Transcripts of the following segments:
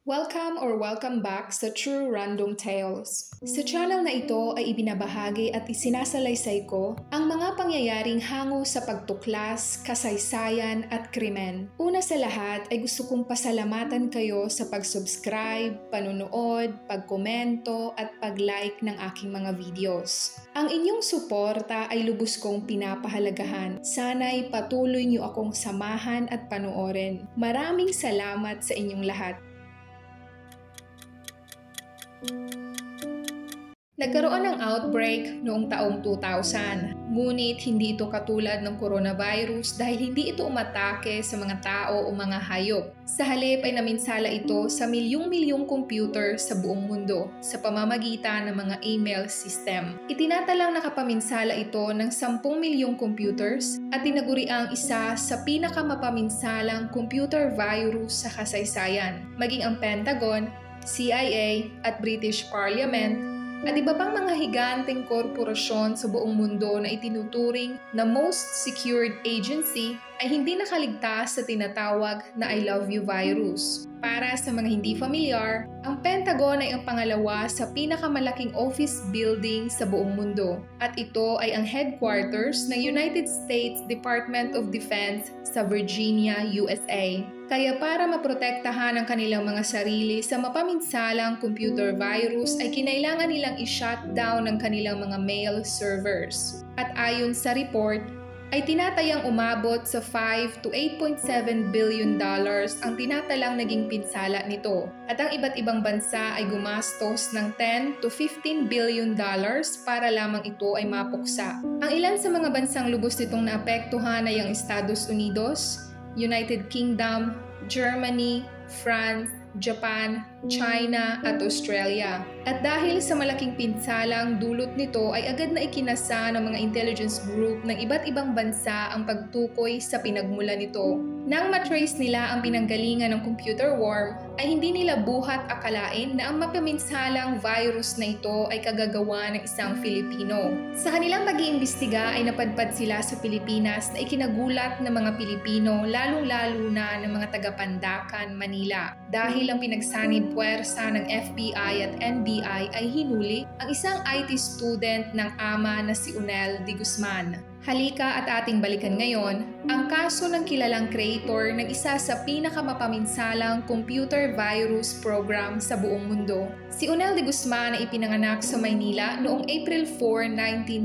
Welcome back sa True Random Tales. Sa channel na ito ay ibinabahagi at isinasalaysay ko ang mga pangyayaring hango sa pagtuklas, kasaysayan at krimen. Una sa lahat ay gusto kong pasalamatan kayo sa pag-subscribe, panunood, pagkomento at pag-like ng aking mga videos. Ang inyong suporta ay lubos kong pinapahalagahan. Sana'y patuloy niyo akong samahan at panoorin. Maraming salamat sa inyong lahat. Nagkaroon ng outbreak noong taong 2000, ngunit hindi ito katulad ng coronavirus dahil hindi ito umatake sa mga tao o mga hayop. Sa halip ay naminsala ito sa milyong-milyong computer sa buong mundo sa pamamagitan ng mga email system. Itinatalang nakapaminsala ito ng 10 milyong computers at tinaguriang isa sa pinakamapaminsalang computer virus sa kasaysayan. Maging ang Pentagon, CIA at British Parliament at iba pang mga higanteng korporasyon sa buong mundo na itinuturing na most secured agency ay hindi nakaligtas sa tinatawag na I love you virus. Para sa mga hindi familiar, ang Pentagon ay ang pangalawa sa pinakamalaking office building sa buong mundo at ito ay ang headquarters ng United States Department of Defense sa Virginia, USA. Kaya para maprotektahan ang kanilang mga sarili sa mapaminsalang computer virus ay kinailangan nilang i-shutdown ang kanilang mga mail servers. At ayon sa report, ay tinatayang umabot sa 5 to 8.7 billion dollars ang tinatalang naging pinsala nito. At ang iba't ibang bansa ay gumastos ng 10 to 15 billion dollars para lamang ito ay mapuksa. Ang ilan sa mga bansang lubos nitong naapektuhan ay ang Estados Unidos, United Kingdom, Germany, France, Japan, China at Australia. At dahil sa malaking pinsalang dulot nito ay agad na ikinasa ng mga intelligence group ng iba't ibang bansa ang pagtukoy sa pinagmula nito. Nang matrace nila ang pinanggalingan ng computer worm, ay hindi nila buhat akalain na ang mapaminsalang virus na ito ay kagagawa ng isang Filipino. Sa kanilang pag-iimbestiga ay napadpad sila sa Pilipinas na ikinagulat ng mga Pilipino, lalong-lalo na ng mga taga-Pandacan, Manila. Dahil ang pinagsanib puwersa ng FBI at NBI ay hinuli ang isang IT student ng ama na si Unel de Guzman. Halika at ating balikan ngayon ang kaso ng kilalang creator ng isa sa pinakamapaminsalang computer virus program sa buong mundo. Si Unel de Guzman ay ipinanganak sa Maynila noong April 4,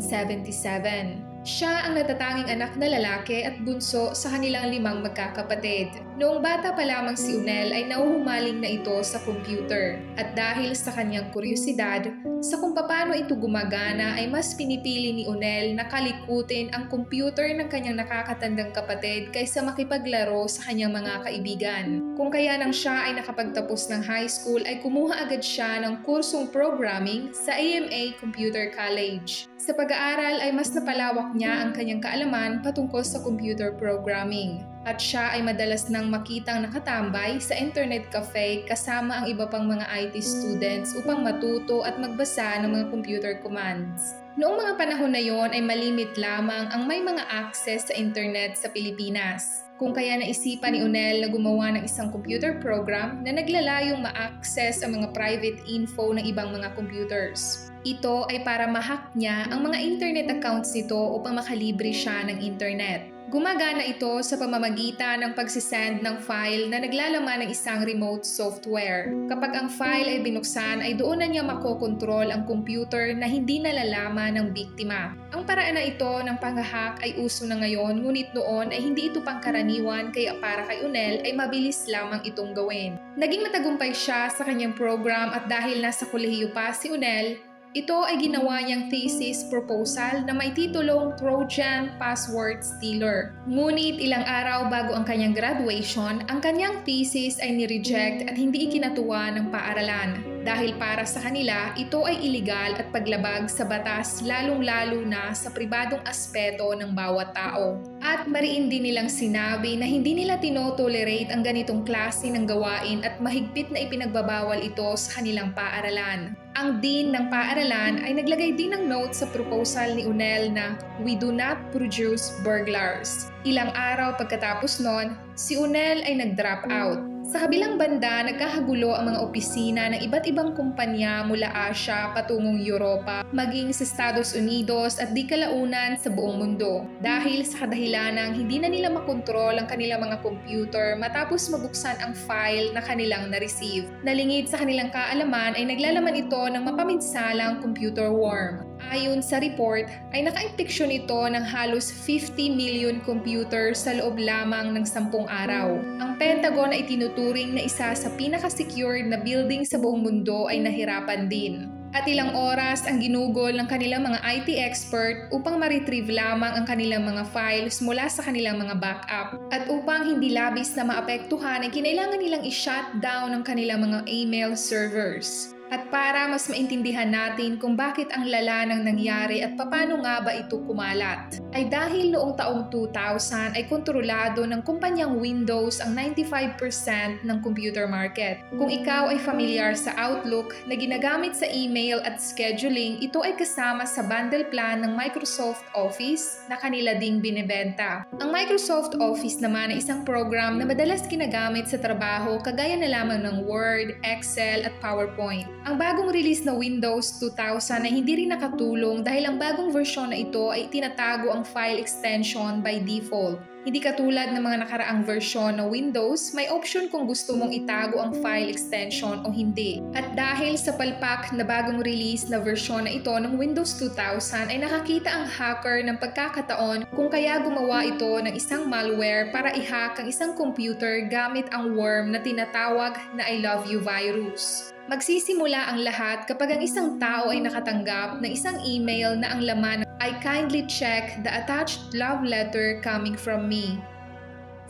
1977. Siya ang natatanging anak na lalaki at bunso sa kanilang 5 magkakapatid. Noong bata pa lamang si Unel ay nauhumaling na ito sa computer. At dahil sa kanyang kuryosidad sa kung paano ito gumagana ay mas pinipili ni Unel na kalikutin ang computer ng kanyang nakakatandang kapatid kaysa makipaglaro sa kanyang mga kaibigan. Kung kaya nang siya ay nakapagtapos ng high school ay kumuha agad siya ng kursong programming sa AMA Computer College. Sa pag-aaral ay mas napalawak niya ang kanyang kaalaman patungkol sa computer programming. At siya ay madalas nang makitang nakatambay sa internet cafe kasama ang iba pang mga IT students upang matuto at magbasa ng mga computer commands. Noong mga panahon na yon ay malimit lamang ang may mga access sa internet sa Pilipinas. Kung kaya naisipan ni Unel na gumawa ng isang computer program na naglalayong ma-access ang mga private info ng ibang mga computers. Ito ay para ma-hack niya ang mga internet accounts nito upang makalibre siya ng internet. Gumagana ito sa pamamagitan ng pagsisend ng file na naglalaman ng isang remote software. Kapag ang file ay binuksan ay doon na niya makokontrol ang computer na hindi nalalaman ng biktima. Ang paraan na ito ng panghahack ay uso na ngayon, ngunit noon ay hindi ito pangkaraniwan kaya para kay Unel ay mabilis lamang itong gawin. Naging matagumpay siya sa kanyang program at dahil nasa kolehiyo pa si Unel, ito ay ginawa niyang thesis proposal na may titulong Trojan Password Stealer. Ngunit ilang araw bago ang kanyang graduation, ang kanyang thesis ay nireject at hindi ikinatuwa ng paaralan. Dahil para sa kanila, ito ay iligal at paglabag sa batas lalong-lalo na sa pribadong aspeto ng bawat tao. At mariin din nilang sinabi na hindi nila tinotolerate ang ganitong klase ng gawain at mahigpit na ipinagbabawal ito sa kanilang paaralan. Ang dean ng paaralan ay naglagay din ng note sa proposal ni Unel na "We do not produce burglars." Ilang araw pagkatapos nun, si Unel ay nag-drop out. Sa kabilang banda, nagkahagulo ang mga opisina ng iba't ibang kumpanya mula Asia patungong Europa, maging sa Estados Unidos at di kalaunan sa buong mundo. Dahil sa kadahilanang hindi na nila makontrol ang kanilang mga computer matapos mabuksan ang file na kanilang na-receive. Nalingid sa kanilang kaalaman ay naglalaman ito ng mapaminsalang computer worm. Ayon sa report, ay naka-impeksyon ito ng halos 50 million computer sa loob lamang ng 10 araw. Ang Pentagon ay tinuturing na isa sa pinaka-secured na building sa buong mundo ay nahirapan din. At ilang oras ang ginugol ng kanilang mga IT expert upang ma-retrieve lamang ang kanilang mga files mula sa kanilang mga backup. At upang hindi labis na maapektuhan ay kinailangan nilang i-shutdown ang kanilang mga email servers. At para mas maintindihan natin kung bakit ang lala ng nangyari at paano nga ba ito kumalat, ay dahil noong taong 2000 ay kontrolado ng kumpanyang Windows ang 95% ng computer market. Kung ikaw ay familiar sa Outlook na ginagamit sa email at scheduling, ito ay kasama sa bundle plan ng Microsoft Office na kanila ding binebenta. Ang Microsoft Office naman ay isang program na madalas ginagamit sa trabaho kagaya na lamang ng Word, Excel at PowerPoint. Ang bagong release na Windows 2000 ay hindi rin nakatulong dahil ang bagong version na ito ay tinatago ang file extension by default. Hindi katulad ng mga nakaraang version ng Windows, may option kung gusto mong itago ang file extension o hindi. At dahil sa palpak na bagong release na version na ito ng Windows 2000 ay nakakita ang hacker ng pagkakataon kung kaya gumawa ito ng isang malware para i-hack ang isang computer gamit ang worm na tinatawag na I Love You virus. Magsisimula ang lahat kapag ang isang tao ay nakatanggap ng isang email na ang laman ay kindly check the attached love letter coming from me.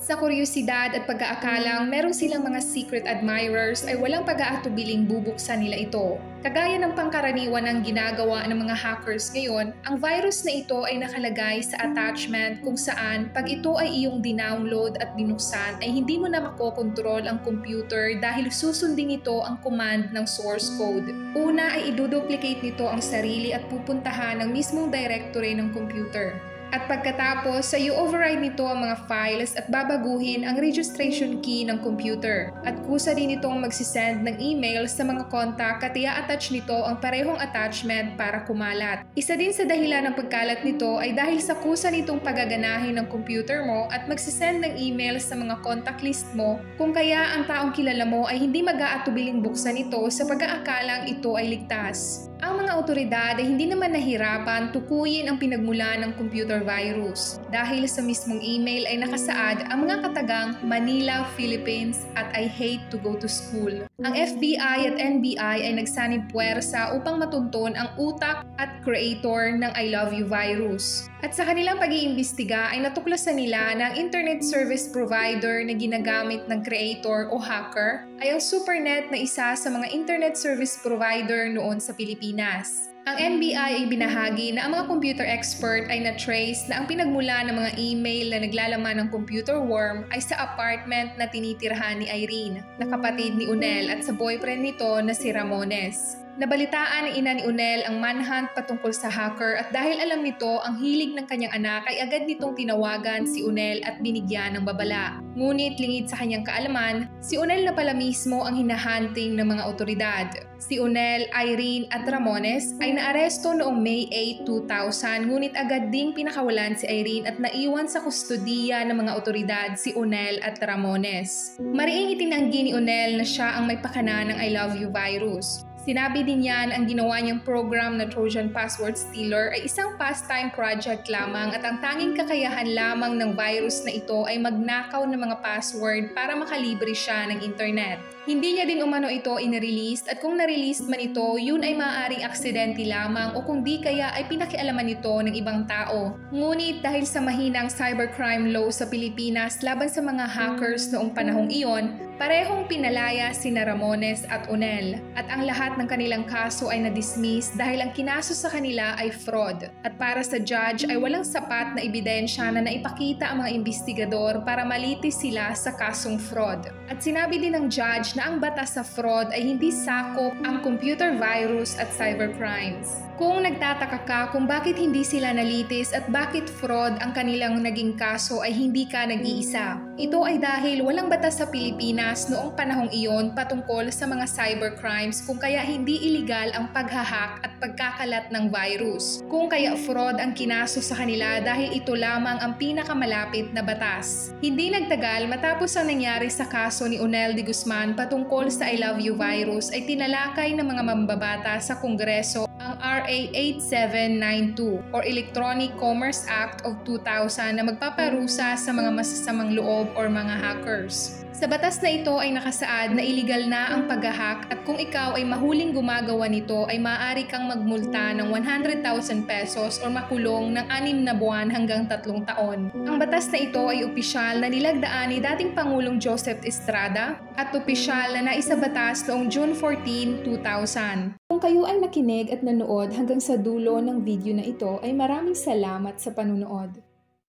Sa kuryosidad at pag-aakalang meron silang mga secret admirers ay walang pag-aatubiling bubuksan nila ito. Kagaya ng pangkaraniwan ng ginagawa ng mga hackers ngayon, ang virus na ito ay nakalagay sa attachment kung saan pag ito ay iyong dinownload at binuksan ay hindi mo na makokontrol ang computer dahil susundin ito ang command ng source code. Una ay iduduplicate nito ang sarili at pupuntahan ng mismong directory ng computer. At pagkatapos ay i-override nito ang mga files at babaguhin ang registration key ng computer. At kusa din itong magsisend ng email sa mga contact at i-attach nito ang parehong attachment para kumalat. Isa din sa dahilan ng pagkalat nito ay dahil sa kusa nitong pagaganahin ng computer mo at magsisend ng email sa mga contact list mo kung kaya ang taong kilala mo ay hindi mag-aatubiling buksan ito sa pag-aakalang ito ay ligtas. Ang mga otoridad ay hindi naman nahirapan tukuyin ang pinagmulan ng computer virus. Dahil sa mismong email ay nakasaad ang mga katagang Manila, Philippines at I hate to go to school. Ang FBI at NBI ay nagsanib puwersa upang matunton ang utak at creator ng I Love You virus. At sa kanilang pag-iimbestiga ay natuklasan nila na ang internet service provider na ginagamit ng creator o hacker ay ang Supernet na isa sa mga internet service provider noon sa Pilipinas. Ang NBI ay binahagi na ang mga computer expert ay na-trace na ang pinagmula ng mga email na naglalaman ng computer worm ay sa apartment na tinitirhan ni Irene, na kapatid ni Unel at sa boyfriend nito na si Ramones. Nabalitaan ng ina ni Unel ang manhunt patungkol sa hacker at dahil alam nito ang hilig ng kanyang anak ay agad nitong tinawagan si Unel at binigyan ng babala. Ngunit lingid sa kanyang kaalaman, si Unel na pala mismo ang hinahunting ng mga otoridad. Si Unel, Irene at Ramones ay naaresto noong May 8, 2000 ngunit agad ding pinakawalan si Irene at naiwan sa kustodiya ng mga otoridad si Unel at Ramones. Mariing itinanggi ni Unel na siya ang may pakana ng I Love You virus. Sinabi din niyan ang ginawa niyang program na Trojan Password Stealer ay isang pastime project lamang at ang tanging kakayahan lamang ng virus na ito ay magnakaw ng mga password para makalibre siya ng internet. Hindi niya din umano ito in-release at kung na-release man ito, yun ay maaaring aksidente lamang o kung di kaya ay pinakialaman ito ng ibang tao. Ngunit dahil sa mahinang cybercrime law sa Pilipinas laban sa mga hackers noong panahong iyon, parehong pinalaya sina Ramones at Unel at ang lahat ng kanilang kaso ay na-dismiss dahil ang kinaso sa kanila ay fraud. At para sa judge ay walang sapat na ebidensya na naipakita ang mga investigador para malitis sila sa kasong fraud. At sinabi din ng judge na ang batas sa fraud ay hindi sakop ang computer virus at cybercrimes. Kung nagtataka ka kung bakit hindi sila nalitis at bakit fraud ang kanilang naging kaso ay hindi ka nag-iisa. Ito ay dahil walang batas sa Pilipinas noong panahong iyon patungkol sa mga cybercrimes kung kaya hindi iligal ang paghahack at pagkakalat ng virus. Kung kaya fraud ang kinaso sa kanila dahil ito lamang ang pinakamalapit na batas. Hindi nagtagal matapos ang nangyari sa kaso ni Onel de Guzman patungkol sa I Love You virus ay tinalakay ng mga mambabata sa Kongreso ang RA 8792 or Electronic Commerce Act of 2000 na magpaparusa sa mga masasamang loob or mga hackers. Sa batas na ito ay nakasaad na iligal na ang paghahack at kung ikaw ay mahuling gumagawa nito ay maaari kang magmulta ng 100,000 pesos o makulong ng 6 na buwan hanggang 3 taon. Ang batas na ito ay opisyal na nilagdaan ni dating Pangulong Joseph Estrada at opisyal na naisabatas noong June 14, 2000. Kung kayo ay nakinig at nanood hanggang sa dulo ng video na ito ay maraming salamat sa panunood.